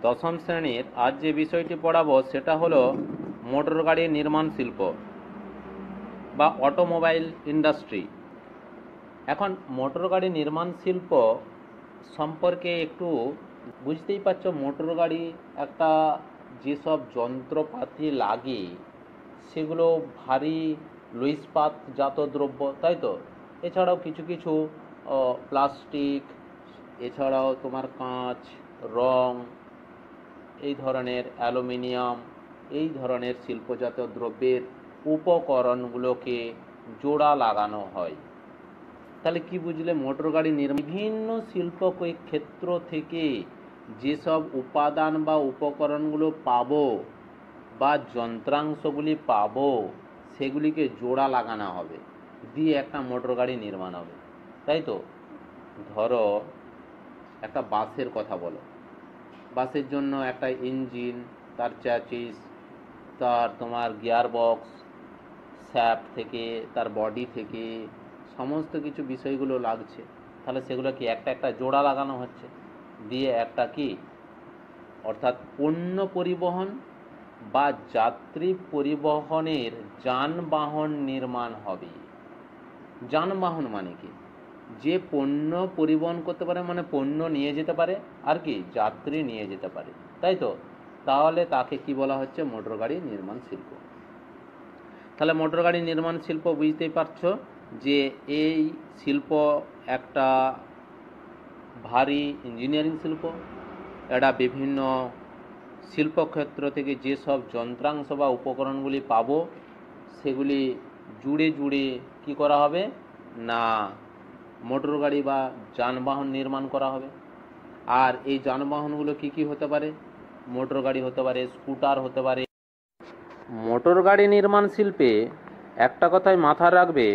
দশম শ্রেণীর আজ যে বিষয়টি পড়াবো সেটা হলো মোটর গাড়ি নির্মাণ শিল্প বা অটোমোবাইল ইন্ডাস্ট্রি। এখন মোটর গাড়ি নির্মাণ শিল্প সম্পর্কে একটু বুঝতেই পারছো, মোটর গাড়ি একটা যেসব যন্ত্রপাতি লাগে সেগুলো ভারী লুই ইস্পাতজাত দ্রব্য, তাই তো। এছাড়াও কিছু কিছু প্লাস্টিক, এছাড়াও তোমার কাঁচ, রং, এই ধরনের অ্যালুমিনিয়াম, এই ধরনের শিল্পজাত দ্রব্যের উপকরণগুলোকে জোড়া লাগানো হয়। তাহলে কি বুঝলে, মোটর গাড়ি বিভিন্ন শিল্প ক্ষেত্র থেকে যেসব উপাদান বা উপকরণগুলো পাবো বা যন্ত্রাংশগুলি পাবো সেগুলিকে জোড়া লাগানো হবে, দিয়ে একটা মোটর গাড়ি নির্মাণ হবে, তাই তো। ধরো একটা বাসের কথা বলো, বাসের জন্য একটা ইঞ্জিন, তার চ্যাসিস, তার তোমার গিয়ার বক্স, শ্যাফট থেকে তার বডি থেকে সমস্ত কিছু বিষয়গুলো লাগছে। তাহলে সেগুলো কি একটা একটা জোড়া লাগানো হচ্ছে, দিয়ে একটা কি অর্থাৎ পণ্য পরিবহন বা যাত্রী পরিবহনের যানবাহন নির্মাণ হবে। যানবাহন মানে কি, যে পণ্য পরিবহন করতে পারে, মানে পণ্য নিয়ে যেতে পারে আর কি যাত্রী নিয়ে যেতে পারে, তাই তো। তাহলে তাকে কি বলা হচ্ছে, মোটর গাড়ি নির্মাণ শিল্প। তাহলে মোটর গাড়ি নির্মাণ শিল্প বুঝতেই পারছো যে এই শিল্প একটা ভারী ইঞ্জিনিয়ারিং শিল্প। এটা বিভিন্ন শিল্পক্ষেত্র থেকে যেসব যন্ত্রাংশ বা উপকরণগুলি পাবো সেগুলি জুড়ে জুড়ে কি করা হবে না, মোটর গাড়ি বা যানবাহন নির্মাণ করা হবে। আর এই যানবাহনগুলো কি কি হতে পারে, মোটর গাড়ি হতে পারে, স্কুটার হতে পারে। মোটর গাড়ি নির্মাণ শিল্পে একটা কথাই মাথায় রাখবে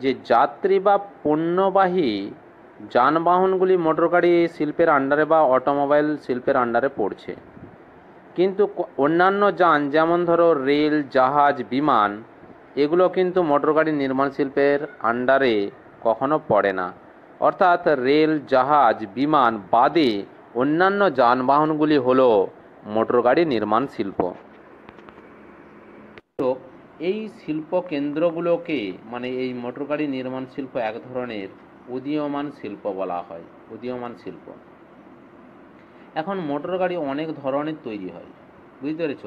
যে যাত্রী বা পণ্যবাহী যানবাহনগুলি মোটর গাড়ি শিল্পের আন্ডারে বা অটোমোবাইল শিল্পের আন্ডারে পড়ছে, কিন্তু অন্যান্য যান যেমন ধরো রেল, জাহাজ, বিমান, এগুলো কিন্তু মোটর গাড়ি নির্মাণ শিল্পের আন্ডারে কখনো পড়ে না। অর্থাৎ রেল, জাহাজ, বিমান বাদে অন্যান্য যানবাহনগুলি হলো মোটর গাড়ি নির্মাণ শিল্প। এই শিল্প কেন্দ্রগুলোকে, মানে এই মোটর গাড়ি নির্মাণ শিল্প এক ধরনের উদীয়মান শিল্প বলা হয়, উদীয়মান শিল্প। এখন মোটর গাড়ি অনেক ধরনের তৈরি হয়, বুঝতে পেরেছ।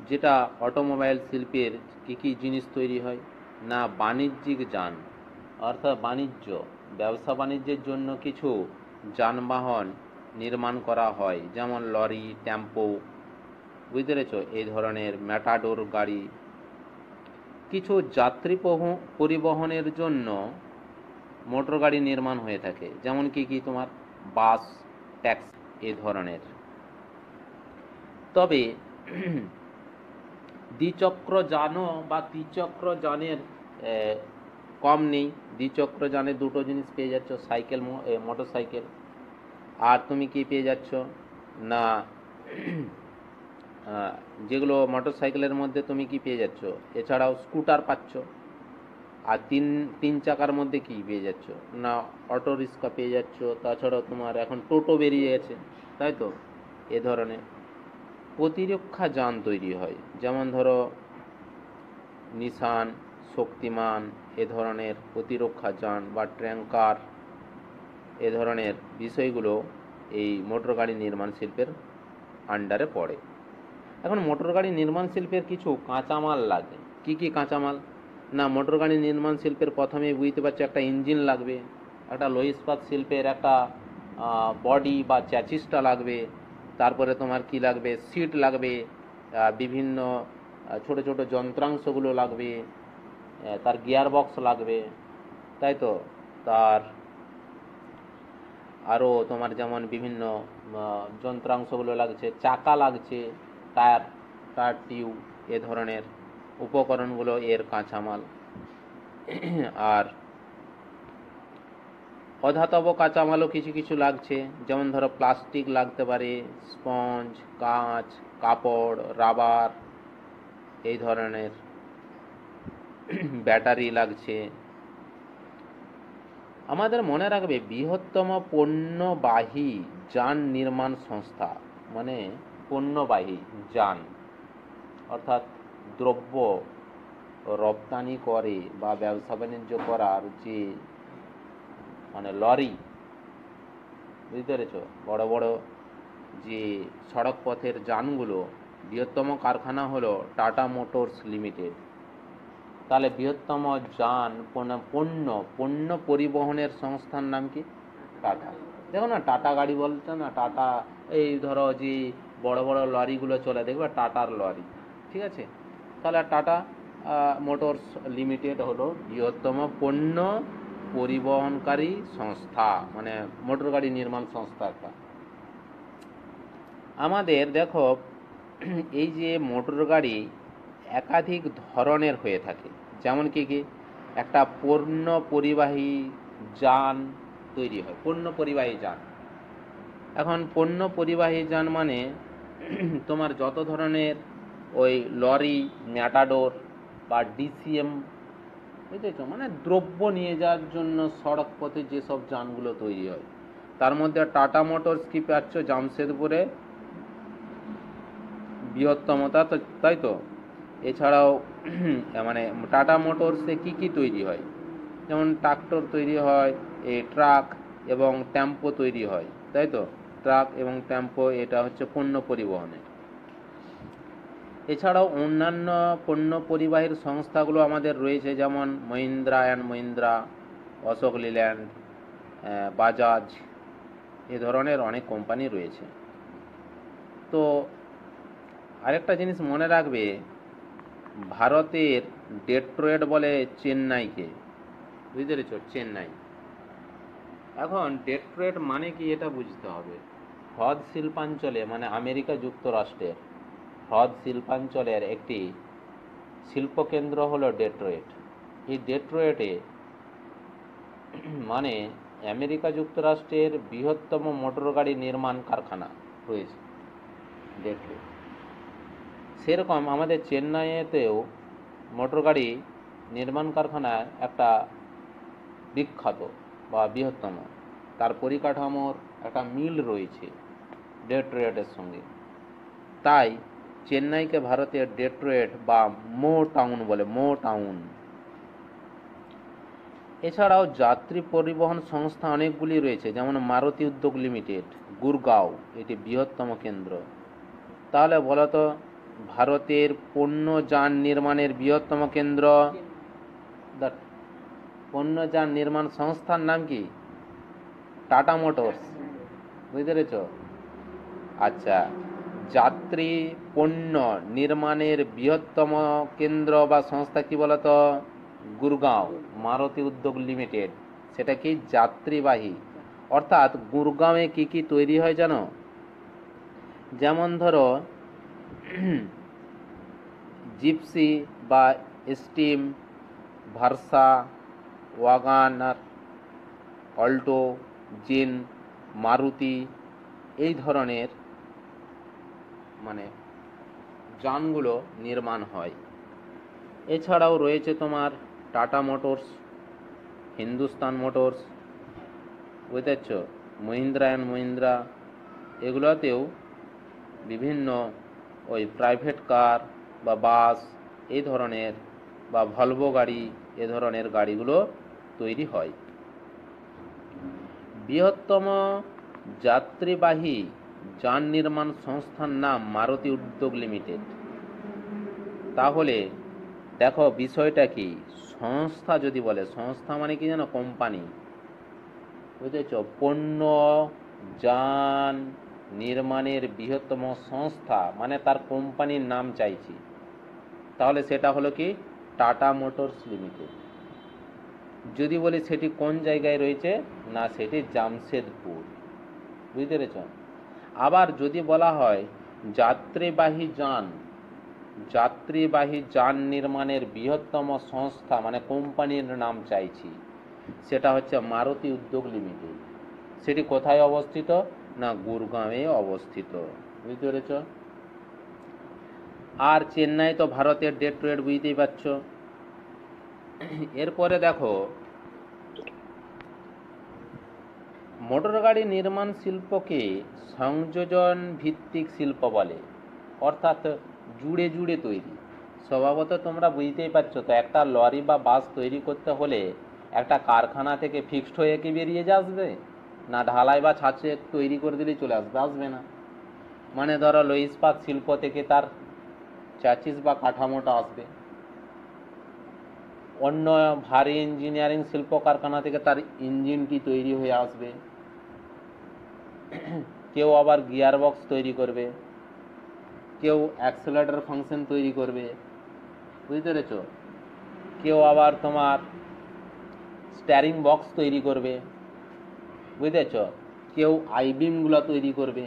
যেটা অটোমোবাইল শিল্পের কী কী জিনিস তৈরি হয় না, বাণিজ্যিক যান, অর্থাৎ বাণিজ্য ব্যবসা বাণিজ্যের জন্য কিছু যানবাহন নির্মাণ করা হয়, যেমন লরি, টেম্পো, বুঝতে পেরেছ, এই ধরনের ম্যাটাডোর গাড়ি। কিছু যাত্রী পরিবহনের জন্য মোটর গাড়ি নির্মাণ হয়ে থাকে, যেমন কি কি তোমার বাস, ট্যাক্সি, এ ধরনের। তবে দ্বিচক্র যানও বা ত্রিচক্র যানের কম নেই। দ্বিচক্র যানে দুটো জিনিস পেয়ে যাচ্ছ, সাইকেল, মোটর সাইকেল। আর তুমি কি পেয়ে যাচ্ছ না, যেগুলো মোটর সাইকেলের মধ্যে তুমি কি পেয়ে যাচ্ছ, এছাড়াও স্কুটার পাচ্ছ। আর তিন চাকার মধ্যে কি পেয়ে যাচ্ছ না, অটো রিক্সা পেয়ে যাচ্ছ। তাছাড়াও তোমার এখন টোটো বেরিয়ে গেছে, তাই তো। এ ধরনের প্রতিরক্ষা যান তৈরি হয়, যেমন ধরো নিসান, শক্তিমান, এ ধরনের প্রতিরক্ষা যান বা ট্যাঙ্কার, এ ধরনের বিষয়গুলো এই মোটর গাড়ি নির্মাণ শিল্পের আন্ডারে পড়ে। এখন মোটর গাড়ি নির্মাণ শিল্পের কিছু কাঁচামাল লাগে। কি কি কাঁচামাল না, মোটর গাড়ি নির্মাণ শিল্পের প্রথমেই বুঝতে পারছো একটা ইঞ্জিন লাগবে, একটা লৌহ ইস্পাত শিল্পের একটা বডি বা চ্যাসিসটা লাগবে। তারপরে তোমার কি লাগবে, সিট লাগবে, বিভিন্ন ছোট ছোট যন্ত্রাংশগুলো লাগবে, তার গিয়ার বক্স লাগবে, তাই তো। তার আরও তোমার যেমন বিভিন্ন যন্ত্রাংশগুলো লাগছে, চাকা লাগছে, টায়ার, টিউব, এ ধরনের উপকরণগুলো এর কাঁচামাল। আর অধাতব কাঁচামালও কিছু কিছু লাগছে, যেমন ধরো প্লাস্টিক লাগতে পারে, স্পঞ্জ, কাঁচ, কাপড়, রাবার, এই ধরনের। ব্যাটারি লাগছে। আমাদের মনে রাখবে, বৃহত্তম পণ্যবাহী যান নির্মাণ সংস্থা মানে পণ্যবাহী যান, অর্থাৎ দ্রব্য রপ্তানি করে বা ব্যবসা বাণিজ্য করার যে মানে লরি, বুঝতে পেরেছ, বড় বড় যে সড়ক পথের যানগুলো, বৃহত্তম কারখানা হলো টাটা মোটরস লিমিটেড। তাহলে বৃহত্তম যান পণ্য পরিবহনের সংস্থার নাম কি? টাটা। দেখো না, টাটা গাড়ি বলছো না, টাটা, এই ধরো যে বড় বড় লরিগুলো চলে, দেখবে টাটার লরি, ঠিক আছে। তাহলে টাটা মোটরস লিমিটেড হলো বৃহত্তম পণ্য পরিবহনকারী সংস্থা, মানে মোটর গাড়ি নির্মাণ সংস্থা একটা। আমাদের দেখো এই যে মোটর গাড়ি একাধিক ধরনের হয়ে থাকে, যেমন কি কি, একটা পণ্য পরিবাহী যান তৈরি হয়, পণ্য পরিবাহী যান। এখন পণ্য পরিবাহী যান মানে তোমার যত ধরনের ওই লরি, ম্যাটাডোর বা ডিসিএম, বুঝেছো, মানে দ্রব্য নিয়ে যাওয়ার জন্য সড়ক পথে যেসব যানগুলো তৈরি হয়, তার মধ্যে টাটা মোটরস কি পাচ্ছ জামশেদপুরে বৃহত্তমতা, তাই তো। এছাড়াও মানে টাটা মোটরসে কি কি তৈরি হয়, যেমন ট্রাক্টর তৈরি হয়, এই ট্রাক এবং টেম্পো তৈরি হয়, তাই তো। ট্রাক এবং টেম্পো এটা হচ্ছে পণ্য পরিবহনের। এছাড়াও অন্যান্য পণ্য পরিবাহীর সংস্থাগুলো আমাদের রয়েছে, যেমন মহিন্দ্রা অ্যান্ড মহিন্দ্রা, অশোক লিল্যান্ড, বাজাজ, এ ধরনের অনেক কোম্পানি রয়েছে। তো আরেকটা জিনিস মনে রাখবে, ভারতের ডেট্রয়েট বলে চেন্নাইকে, বুঝতে পেরেছ, চেন্নাই। এখন ডেট্রয়েট মানে কি এটা বুঝতে হবে। হ্রদ শিল্পাঞ্চলে, মানে আমেরিকা যুক্তরাষ্ট্রের হ্রদ শিল্পাঞ্চলের একটি শিল্পকেন্দ্র হলো ডেট্রয়েট। এই ডেট্রয়েটে মানে আমেরিকা যুক্তরাষ্ট্রের বৃহত্তম মোটর গাড়ি নির্মাণ কারখানা রয়েছে ডেট্রয়েট। সেরকম আমাদের চেন্নাইয়েতেও মোটর গাড়ি নির্মাণ কারখানা একটা বিখ্যাত বা বৃহত্তম, তার পরিকাঠামোর একটা মিল রয়েছে ডেট্রয়েটের সঙ্গে। তাই চেন্নাইকে ভারতের ডেট্রয়েট বা মো টাউন বলে, মো টাউন। এছাড়াও যাত্রী পরিবহন সংস্থা অনেকগুলি রয়েছে, যেমন মারুতি উদ্যোগ লিমিটেড, গুরগাঁও, এটি বৃহত্তম কেন্দ্র। তাহলে বলতো ভারতের পণ্য যান নির্মাণের বৃহত্তম কেন্দ্র, পণ্য যান নির্মাণ সংস্থার নাম কি? টাটা মোটরস, বুঝতে পেরেছ। আচ্ছা, যাত্রী পণ্য নির্মাণের বৃহত্তম কেন্দ্র বা সংস্থা কি বলতো? গুরগাঁও, মারুতি উদ্যোগ লিমিটেড। সেটা কি? যাত্রীবাহী। অর্থাৎ গুরগাঁওয়ে কি কি তৈরি হয় জানো? যেমন ধরো জিপসি বা স্টিম, ভার্সা, ওয়াগানার, অল্টো, জিন, মারুতি, এই ধরনের মানে যানগুলো নির্মাণ হয়। এছাড়াও রয়েছে তোমার টাটা মোটরস, হিন্দুস্তান মোটরস, বুঝতে পারছ, মহিন্দ্রা অ্যান্ড মহিন্দ্রা, এগুলোতেও বিভিন্ন ওই প্রাইভেট কার বা বাস এই ধরনের বা ভলভো গাড়ি, এ ধরনের গাড়িগুলো তৈরি হয়। বৃহত্তম যাত্রীবাহী যান নির্মাণ সংস্থার নাম মারুতি উদ্যোগ লিমিটেড। তাহলে দেখো বিষয়টা কি, সংস্থা যদি বলে, সংস্থা মানে কি জানো? কোম্পানি, বুঝেছ। পণ্য যান নির্মাণের বৃহত্তম সংস্থা মানে তার কোম্পানির নাম চাইছি, তাহলে সেটা হলো কি? Tata motors limited. যদি বলি সেটি কোন জায়গায় রয়েছে, না সেটি জামশেদপুর, বুঝতে পেরেছ। আবার যদি বলা হয় যাত্রীবাহী যান নির্মাণের বৃহত্তম সংস্থা মানে কোম্পানির নাম চাইছি, সেটা হচ্ছে মারুতি উদ্যোগ লিমিটেড। সেটি কোথায় অবস্থিত? না গুরগাঁওয়ে অবস্থিত, বুঝতে পেরেছ। আর চেন্নাই তো ভারতের ডেট্রয়েট, বুঝতেই পারছ। এরপরে দেখো মোটর গাড়ি নির্মাণ শিল্পকে সংযোজন ভিত্তিক শিল্প বলে, অর্থাৎ জুড়ে জুড়ে তৈরি। স্বভাবত তোমরা বুঝতেই পারছো তো, একটা লরি বা বাস তৈরি করতে হলে একটা কারখানা থেকে ফিক্সড হয়ে কি বেরিয়ে আসবে? না ঢালাই বা ছাঁচে তৈরি করে দিলেই চলে আসবে? আসবে না। মানে ধরো লৌহ ইস্পাত শিল্প থেকে তার চ্যাসিস বা কাঠামোটা আসবে, অন্য ভারী ইঞ্জিনিয়ারিং শিল্প কারখানা থেকে তার ইঞ্জিনটি তৈরি হয়ে আসবে, কেউ আবার গিয়ার বক্স তৈরি করবে, কেউ অ্যাক্সেলারেটর ফাংশন তৈরি করবে, বুঝতে পেরেছ? কেউ আবার তোমার স্টিয়ারিং বক্স তৈরি করবে, বুঝতেছ? কেউ আইবিমগুলো তৈরি করবে,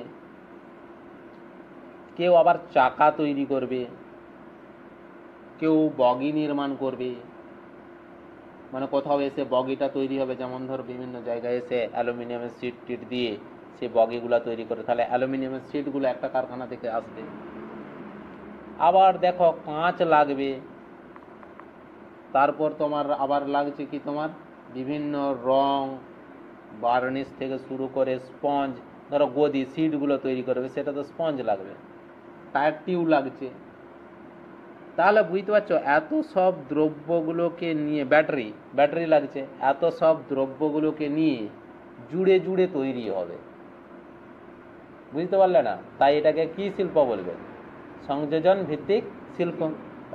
কেউ আবার চাকা তৈরি করবে, কেউ বগি নির্মাণ করবে। মানে কোথাও এসে বগিটা তৈরি হবে, যেমন ধরো বিভিন্ন জায়গায় এসে অ্যালুমিনিয়ামের সিট টিট দিয়ে সে বগিগুলো তৈরি করে, তাহলে অ্যালুমিনিয়ামের সিটগুলো একটা কারখানা থেকে আসবে। আবার দেখো কাঁচ লাগবে, তারপর তোমার আবার লাগছে কি, তোমার বিভিন্ন রং, বার্নিশ থেকে শুরু করে স্পঞ্জ, ধরো গদি সিটগুলো তৈরি করবে, সেটা তো স্পঞ্জ লাগবে। টায়ার টিউব লাগছে। তাহলে বুঝতে পারছো, এত সব দ্রব্যগুলোকে নিয়ে, ব্যাটারি লাগছে, এত সব দ্রব্যগুলোকে নিয়ে জুড়ে জুড়ে তৈরি হবে, বুঝতে পারলে না? তাই এটাকে কি শিল্প বলবে? সংযোজন ভিত্তিক শিল্প।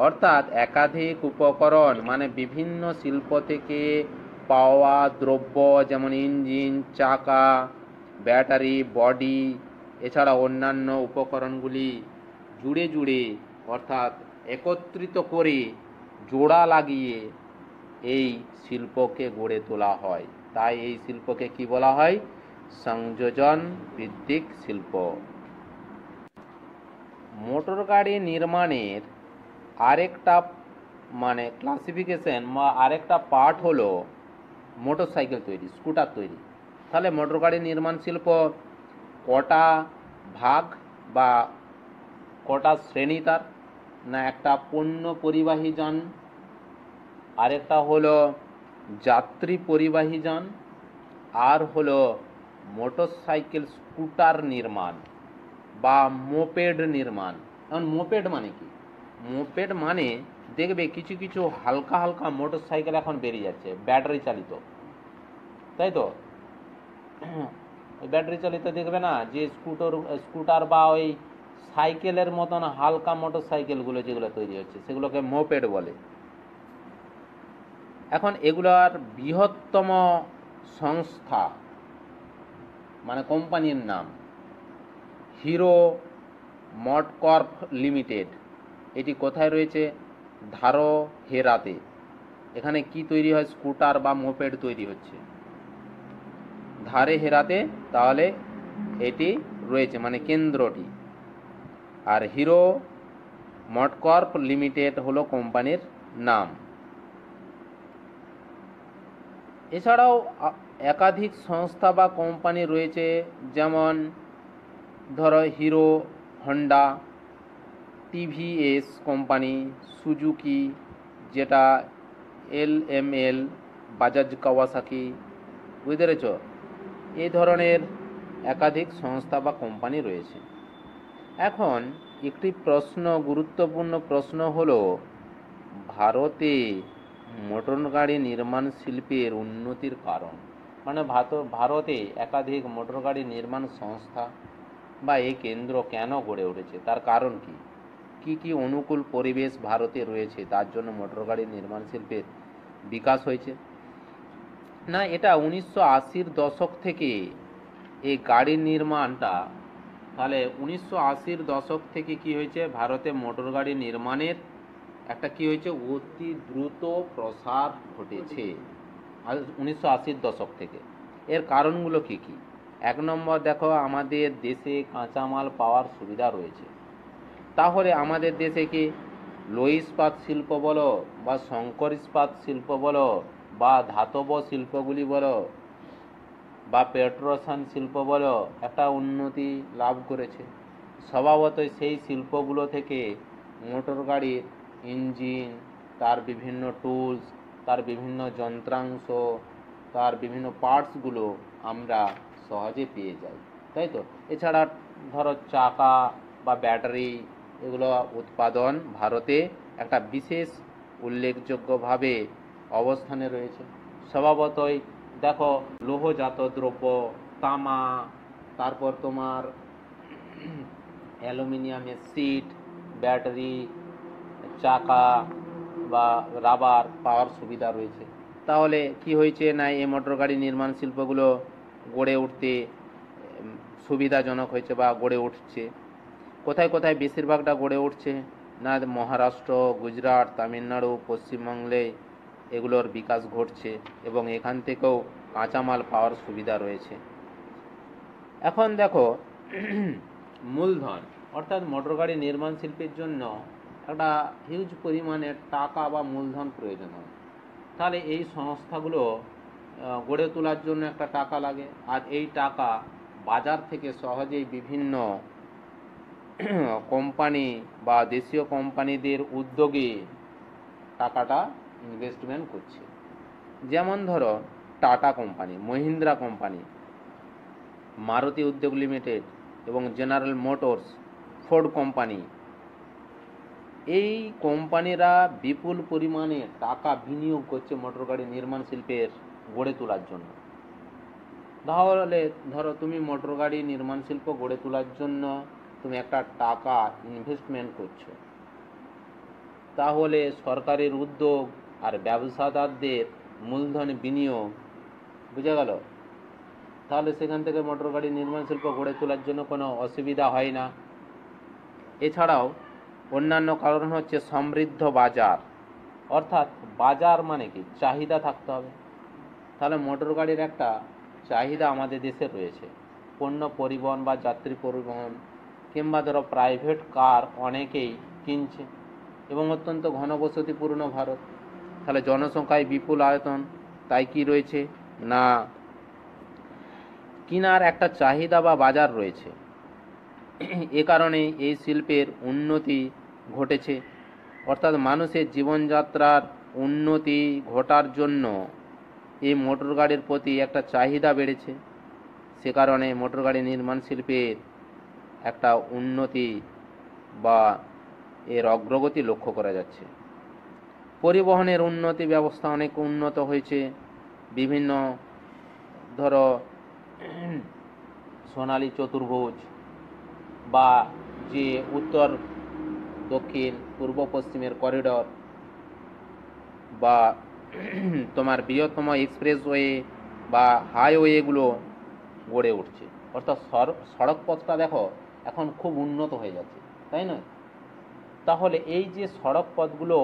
অর্থাৎ একাধিক উপকরণ, মানে বিভিন্ন শিল্প থেকে পাওয়া দ্রব্য, যেমন ইঞ্জিন, চাকা, ব্যাটারি, বডি, এছাড়া অন্যান্য উপকরণগুলি জুড়ে জুড়ে অর্থাৎ একত্রিত করে জোড়া লাগিয়ে এই শিল্পকে গড়ে তোলা হয়। তাই এই শিল্পকে কি বলা হয়? সংযোজন ভিত্তিক শিল্প। মোটর গাড়ি নির্মাণের আরেকটা মানে ক্লাসিফিকেশন বা আরেকটা পার্ট হলো মোটর সাইকেল তৈরি, স্কুটার তৈরি। তাহলে মোটর গাড়ি নির্মাণ শিল্প কটা ভাগ বা কটা শ্রেণী তার? না, একটা পণ্য পরিবাহী যান, আরেকটা হলো যাত্রী পরিবাহী যান, আর হলো মোটর সাইকেল স্কুটার নির্মাণ বা মোপেড নির্মাণ। এখন মোপেড মানে কি? মোপেড মানে দেখবে কিছু কিছু হালকা হালকা মোটর সাইকেল এখন বেরিয়ে যাচ্ছে ব্যাটারি চালিত, তাই তো? ব্যাটারি চালিত দেখবে না, যে স্কুটার বা ওই সাইকেলের মতন হালকা মোটর সাইকেলগুলো যেগুলো তৈরি হচ্ছে, সেগুলোকে মোপেড বলে। এখন এগুলোর বৃহত্তম সংস্থা মানে কোম্পানির নাম হিরো মোটকর্প লিমিটেড। এটি কোথায় রয়েছে? ধারহেরাতে। এখানে কি তৈরি হয়? স্কুটার বা মোপেড তৈরি হচ্ছে ধারহেরাতে। তাহলে এটি রয়েছে মানে কেন্দ্রটি। আর হিরো মোটকর্প লিমিটেড হলো কোম্পানির নাম। এছাড়াও একাধিক সংস্থা বা কোম্পানি রয়েছে, যেমন ধরো hero Honda, TVS company, Suzuki যেটা LML, বাজাজ কাওয়াসাকি, বুঝতে পেরেছ? এই ধরনের একাধিক সংস্থা বা কোম্পানি রয়েছে। এখন একটি প্রশ্ন, গুরুত্বপূর্ণ প্রশ্ন হলো, ভারতে মোটর গাড়ি নির্মাণ শিল্পের উন্নতির কারণ, মানে ভারতে একাধিক মোটর গাড়ি নির্মাণ সংস্থা বা এই কেন্দ্র কেন গড়ে উঠেছে, তার কারণ কি? কি কি অনুকূল পরিবেশ ভারতে রয়েছে তার জন্য মোটর গাড়ি নির্মাণ শিল্পের বিকাশ হয়েছে? না, এটা 1980-র দশক থেকে এই গাড়ির নির্মাণটা, তাহলে 1980-র দশক থেকে কি হয়েছে? ভারতে মোটর গাড়ি নির্মাণের একটা কি হয়েছে? অতি দ্রুত প্রসার ঘটেছে 1980-র দশক থেকে। এর কারণগুলো কি কি? 1 নম্বর, দেখো আমাদের দেশে কাঁচামাল পাওয়ার সুবিধা রয়েছে। তাহলে আমাদের দেশে কি লৌহ ইস্পাত শিল্প বলো বা শঙ্কর ইস্পাত শিল্প বলো বা ধাতব শিল্পগুলি বলো বা পেট্রোসান শিল্প বলো, একটা উন্নতি লাভ করেছে। স্বভাবতই সেই শিল্পগুলো থেকে মোটর গাড়ির ইঞ্জিন, তার বিভিন্ন টুলস, তার বিভিন্ন যন্ত্রাংশ, তার বিভিন্ন পার্টসগুলো আমরা সহজে পেয়ে যায়, তাই তো। এছাড়া ধরো চাকা বা ব্যাটারি এগুলো উৎপাদন ভারতে একটা বিশেষ উল্লেখযোগ্যভাবে অবস্থানে রয়েছে। স্বভাবতই দেখো লৌহজাত দ্রব্য, তামা, তারপর তোমার অ্যালুমিনিয়ামের সিট, ব্যাটারি, চাকা বা রাবার পাওয়ার সুবিধা রয়েছে। তাহলে কি হয়েছে না, এই মোটর গাড়ি নির্মাণ শিল্পগুলো গড়ে উঠতে সুবিধাজনক হয়েছে বা গড়ে উঠছে। কোথায় কোথায় বেশিরভাগটা গড়ে উঠছে না, মহারাষ্ট্র, গুজরাট, তামিলনাড়ু, পশ্চিমবঙ্গে এগুলোর বিকাশ ঘটছে এবং এখান থেকেও কাঁচামাল পাওয়ার সুবিধা রয়েছে। এখন দেখো মূলধন অর্থাৎ মোটর গাড়ি নির্মাণ শিল্পের জন্য একটা হিউজ পরিমাণের টাকা বা মূলধন প্রয়োজন হয়। তাহলে এই সংস্থাগুলো গড়ে তোলার জন্য একটা টাকা লাগে, আর এই টাকা বাজার থেকে সহজেই বিভিন্ন কোম্পানি বা দেশীয় কোম্পানিদের উদ্যোগে টাকাটা ইনভেস্টমেন্ট করছে। যেমন ধরো tata company, Mahindra company, Maruti উদ্যোগ লিমিটেড এবং জেনারেল মোটরস, ফোর্ড কোম্পানি, এই কোম্পানিরা বিপুল পরিমাণে টাকা বিনিয়োগ করছে মোটর গাড়ি নির্মাণ শিল্পের গড়ে তোলার জন্য। তাহলে ধরো তুমি মোটর গাড়ি নির্মাণ শিল্প গড়ে তোলার জন্য তুমি একটা টাকা ইনভেস্টমেন্ট করছো, তাহলে সরকারের উদ্যোগ আর ব্যবসাদারদের মূলধন বিনিয়োগ, বুঝে গেল? তাহলে সেখান থেকে মোটর গাড়ি নির্মাণ শিল্প গড়ে তোলার জন্য কোনো অসুবিধা হয় না। এছাড়াও অন্যান্য কারণ হচ্ছে সমৃদ্ধ বাজার, অর্থাৎ বাজার মানে কি, চাহিদা থাকতে হবে। তাহলে মোটর গাড়ির একটা চাহিদা আমাদের দেশে রয়েছে। পণ্য পরিবহন বা যাত্রী পরিবহন কিংবা ধরো প্রাইভেট কার অনেকেই কিনছে এবং অত্যন্ত ঘনবসতিপূর্ণ ভারত। তাহলে জনসংখ্যায় বিপুল আয়তন, তাই কি রয়েছে না, কিনার একটা চাহিদা বা বাজার রয়েছে। এ কারণে এই শিল্পের উন্নতি ঘটেছে, অর্থাৎ মানুষের জীবনযাত্রার উন্নতি ঘটার জন্য এই মোটর গাড়ির প্রতি একটা চাহিদা বেড়েছে। সে কারণে মোটর গাড়ি নির্মাণ শিল্পের একটা উন্নতি বা এর অগ্রগতি লক্ষ্য করা যাচ্ছে। পরিবহনের উন্নতি ব্যবস্থা অনেক উন্নত হয়েছে। বিভিন্ন ধরো সোনালী চতুর্ভুজ বা যে উত্তর দক্ষিণ পূর্ব পশ্চিমের করিডর বা তোমার বৃহত্তম এক্সপ্রেসওয়ে বা হাইওয়েগুলো গড়ে উঠছে, অর্থাৎ সড়ক পথটা দেখো এখন খুব উন্নত হয়ে যাচ্ছে, তাই নয়? তাহলে এই যে সড়ক পথগুলো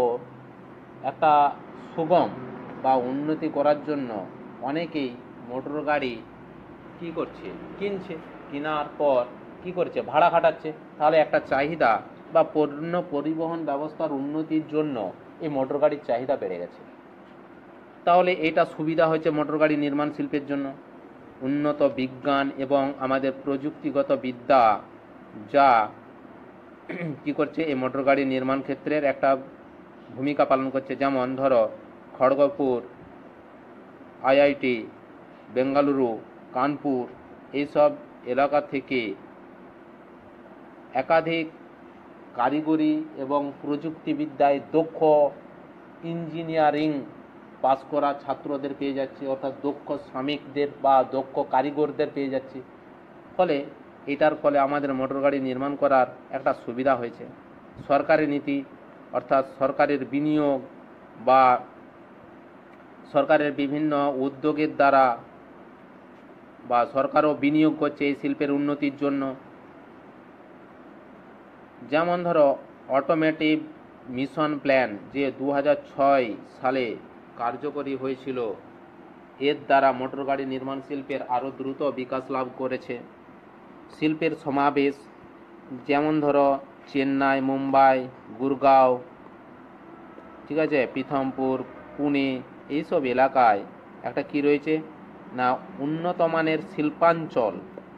একটা সুগম বা উন্নতি করার জন্য অনেকেই মোটর গাড়ি কি করছে, কিনছে, কেনার পর কি করছে, ভাড়া খাটাচ্ছে। তাহলে একটা চাহিদা বা পণ্য পরিবহন ব্যবস্থার উন্নতির জন্য এই মোটর গাড়ির চাহিদা বেড়ে গেছে। তাহলে এটা সুবিধা হয়েছে মোটর গাড়ি নির্মাণ শিল্পের জন্য। উন্নত বিজ্ঞান এবং আমাদের প্রযুক্তিগত বিদ্যা যা কি করছে, এই মোটর গাড়ি নির্মাণ ক্ষেত্রের একটা ভূমিকা পালন করছে। যেমন ধরো খড়গপুর, আইআইটি, বেঙ্গালুরু, কানপুর এইসব এলাকা থেকে একাধিক কারিগরি এবং প্রযুক্তিবিদ্যায় দক্ষ ইঞ্জিনিয়ারিং পাস করা ছাত্রদের পেয়ে যাচ্ছে, অর্থাৎ দক্ষ শ্রমিকদের বা দক্ষ কারিগরদের পেয়ে যাচ্ছে। ফলে এটার ফলে আমাদের মোটর গাড়ি নির্মাণ করার একটা সুবিধা হয়েছে। সরকারি নীতি অর্থাৎ সরকারের বিনিয়োগ বা সরকারের বিভিন্ন উদ্যোগের দ্বারা বা সরকারও বিনিয়োগ করছে এই শিল্পের উন্নতির জন্য। যেমন ধরো অটোমেটিভ মিশন প্ল্যান যে 2006 সালে কার্যকরী হয়েছিল, এর দ্বারা মোটর গাড়ি নির্মাণ শিল্পের আরও দ্রুত বিকাশ লাভ করেছে। শিল্পের সমাবেশ যেমন ধরো চেন্নাই, মুম্বাই, গুরগাঁও, ঠিক আছে, পিথমপুর, পুনে এইসব এলাকায় একটা কি রয়েছে না, উন্নত মানের শিল্পাঞ্চল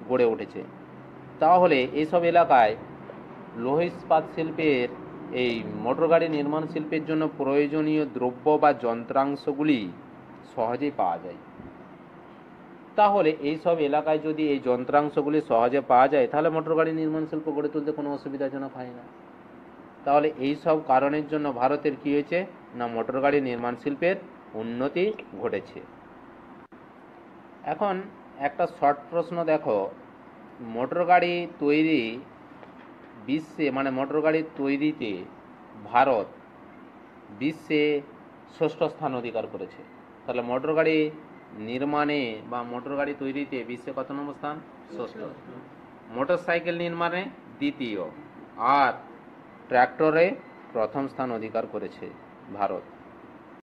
গড়ে উঠেছে। তাহলে এইসব এলাকায় লৌহ ইস্পাত শিল্পের এই মোটর গাড়ি নির্মাণ শিল্পের জন্য প্রয়োজনীয় দ্রব্য বা যন্ত্রাংশগুলি সহজেই পাওয়া যায়। তাহলে এই সব এলাকায় যদি এই যন্ত্রাংশগুলি সহজে পাওয়া যায় তাহলে মোটর গাড়ি নির্মাণ শিল্প গড়ে তুলতে কোনো অসুবিধাজনক হয় না। তাহলে এই সব কারণের জন্য ভারতের কি হয়েছে না মোটর গাড়ি নির্মাণ শিল্পের উন্নতি ঘটেছে। এখন একটা শর্ট প্রশ্ন দেখো, মোটর গাড়ি তৈরি বিশ্বে মানে মোটর গাড়ি তৈরিতে ভারত বিশ্বে ষষ্ঠ স্থান অধিকার করেছে। তাহলে মোটর গাড়ি নির্মাণে বা মোটর গাড়ি তৈরিতে বিশ্বে কত নম্বর স্থান? ষষ্ঠ। মোটর সাইকেল নির্মাণে দ্বিতীয়, আর ট্র্যাক্টরে প্রথম স্থান অধিকার করেছে ভারত।